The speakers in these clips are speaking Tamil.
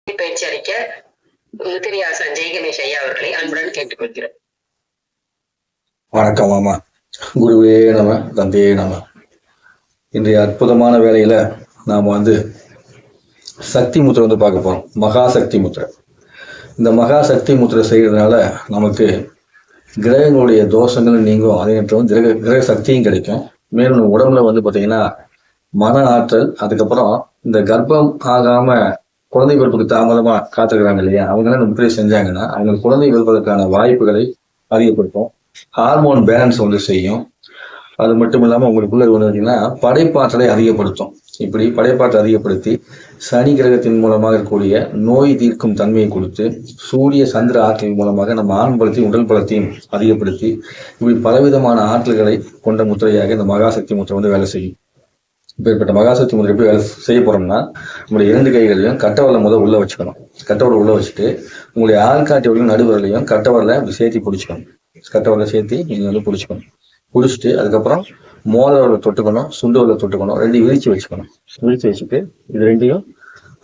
பயிற்சி அளிக்க முத்திரையாசன் ஜெய் கணேஷ் ஐயா அவர்களை அன்புடன் கேட்டுக்கொள்கிறேன். வணக்கம் மாமா. குருவே நம, தந்தையே நம. இன்றைய அற்புதமான வேலையில நாம சக்தி முத்திரை பார்க்க போறோம். மகா சக்தி முத்திரை. இந்த மகா சக்தி முத்திரை செய்யறதுனால நமக்கு கிரகங்களுடைய தோஷங்கள் நீங்கும். அதே நேரத்தில் கிரக சக்தியும் கிடைக்கும். மேலும் உடம்புல பார்த்தீங்கன்னா மன ஆற்றல், அதுக்கப்புறம் இந்த கர்ப்பம் ஆகாம குழந்தை பிறப்புக்கு தாமதமா காத்துக்கிறாங்க இல்லையா, அவங்க இந்த முத்திரை செஞ்சாங்கன்னா அவங்களுக்கு குழந்தை பிறப்பதற்கான வாய்ப்புகளை அதிகப்படுத்தும். ஹார்மோன் பேலன்ஸ் செய்யும். அது மட்டும் இல்லாம உங்களுக்குள்ள படைப்பாற்றலை அதிகப்படுத்தும். இப்படி படைப்பாற்றலை அதிகப்படுத்தி சனி கிரகத்தின் மூலமாக இருக்கக்கூடிய நோய் தீர்க்கும் தன்மையை கொடுத்து சூரிய சந்திர ஆற்றலின் மூலமாக நம்ம ஆண் பலத்தையும் உடல் பலத்தையும் அதிகப்படுத்தி இப்படி பலவிதமான ஆற்றல்களை கொண்ட முத்திரையாக இந்த மகாசக்தி முத்திரை வேலை செய்யும். இப்பேற்பட்ட மகாசக்தி முத்திரை எப்படி வேலை செய்ய போறோம்னா, உங்களுடைய 2 கைகளையும் கட்டவரலை உள்ள வச்சுக்கணும். கட்டவரலை உள்ள வச்சுட்டு உங்களுடைய ஆள்காட்டி வரலையும் நடுவரலையும் கட்டவரலை அப்படி சேர்த்தி பிடிச்சிக்கணும். கட்டவரலை சேர்த்தி நீங்க பிடிச்சிக்கணும். பிடிச்சிட்டு அதுக்கப்புறம் மோதிரவரலை தொட்டுக்கணும், சுண்டுவரலை தொட்டுக்கணும். 2 விரிச்சு வச்சுக்கணும். விரிச்சு வச்சுட்டு இது 2யும்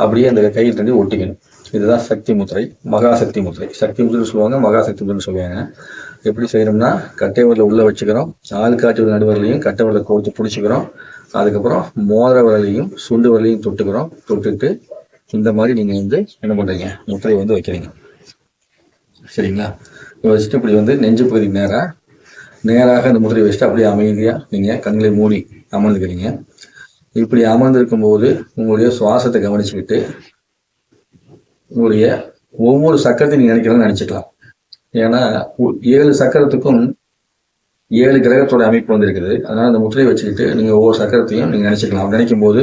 அப்படியே அந்த கையில் 2 ஒட்டிக்கணும். இதுதான் சக்தி முத்திரை, மகாசக்தி முத்திரை. சக்தி முத்திரை சொல்லுவாங்க, மகாசக்தி முத்திரை சொல்லுவாங்க. எப்படி செய்யணும்னா, கட்டைவரலை உள்ள வச்சுக்கிறோம், ஆள்காட்டி நடுவரலையும் கட்டவரலை கோர்த்து பிடிச்சிக்கிறோம். அதுக்கப்புறம் மோதிர வரலையும் சுண்டு வரலையும் தொட்டுக்கிறோம். தொட்டுட்டு இந்த மாதிரி நீங்க என்ன பண்றீங்க, முத்திரையை வைக்கிறீங்க. சரிங்களா? வச்சுட்டு இப்படி நெஞ்சு பகுதிக்கு நேராக அந்த முத்திரையை வச்சுட்டு அப்படியே அமைதியா நீங்க கண்களை மூடி அமர்ந்துக்கிறீங்க. இப்படி அமர்ந்திருக்கும் போது உங்களுடைய சுவாசத்தை கவனிச்சுக்கிட்டு உங்களுடைய ஒவ்வொரு சக்கரத்தையும் நீங்க நினைக்கிறோம்னு நினைச்சுக்கலாம். ஏன்னா 7 சக்கரத்துக்கும் 7 கிரகத்தோட அமைப்பு இருக்குது. அதனால அந்த முத்திரையை வச்சுக்கிட்டு நீங்க ஒவ்வொரு சக்கரத்தையும் நீங்க நினைச்சுக்கலாம். நினைக்கும் போது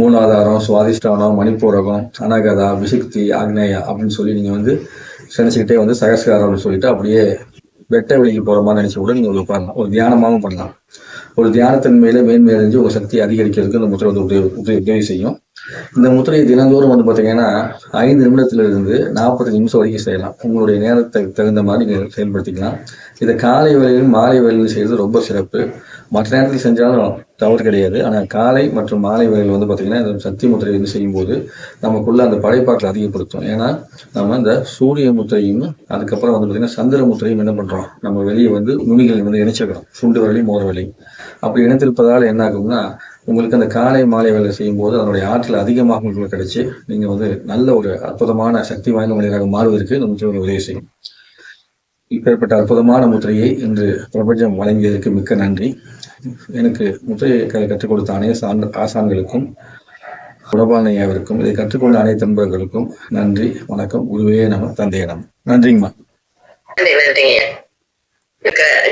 மூலாதாரம், சுவாதிஷ்டானம், மணிப்பூரகம், அனகதா, விசுக்தி, ஆக்னேயா அப்படின்னு சொல்லி நீங்க நினைச்சுக்கிட்டே சகஸ்காரம் அப்படின்னு சொல்லிட்டு அப்படியே வெட்ட வெளிக்கு போற மாதிரி நினைச்சு கூட நீங்க உட்காரலாம். ஒரு தியானமாகவும் பண்ணலாம். ஒரு தியானத்தின் மேலே மேன்மேலஞ்சு உங்க சக்தியை அதிகரிக்கிறதுக்கு இந்த முத்திரை உதவி செய்யும். இந்த முத்திரையை தினந்தோறும் பார்த்தீங்கன்னா 5 நிமிடத்துல இருந்து 40 நிமிஷம் வரைக்கும் செய்யலாம். உங்களுடைய நேரத்தை தகுந்த மாதிரி நீங்க செயல்படுத்திக்கலாம். இதை காலை வேளையிலும் மாலை வேளையிலும் செய்யறது ரொம்ப சிறப்பு. மற்ற நேரத்தில் செஞ்சாலும் தவறு கிடையாது. ஆனால் காலை மற்றும் மாலை வேளையில் பார்த்தீங்கன்னா இந்த சக்தி முத்திரை செய்யும்போது நமக்குள்ள அந்த படைப்பாற்றல் அதிகப்படுத்தும். ஏன்னா நம்ம இந்த சூரிய முத்திரையும் அதுக்கப்புறம் பார்த்தீங்கன்னா சந்திர முத்திரையும் என்ன பண்றோம், நம்ம வெளியே நுனிகள் இணைச்சிக்கிறோம். சுண்டு வரலையும் மோர வரலையும் அப்படி இணைத்திருப்பதால் என்ன ஆகும்னா, உங்களுக்கு அந்த காலை மாலை வேலை செய்யும் போது அதனுடைய ஆற்றல் அதிகமாக உங்களுக்கு கிடைச்சு நீங்க நல்ல ஒரு அற்புதமான சக்தி வாய்ந்த மனிதராக மாறுவதற்கு இந்த முத்திரை உதவி செய்யும். இப்பேற்பட்ட அற்புதமான முத்திரையை இன்று பிரபஞ்சம் வழங்கியதற்கு மிக்க நன்றி. எனக்கு முத்திரையை கற்றுக் கொடுத்த அனைத்து ஆசான்களுக்கும் உடபானையாவிற்கும் இதை கற்றுக்கொண்ட அனைத்து நண்பர்களுக்கும் நன்றி, வணக்கம். குருவே நம, தந்தையே நம. நன்றிங்கம்மா. நன்றிங்க.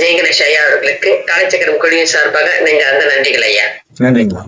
ஜெய் கணேஷ் ஐயா அவர்களுக்கு காலச்சக்கரம் குழுவின் சார்பாக நீங்க அந்த நன்றிகள் ஐயா. நன்றிங்கம்மா.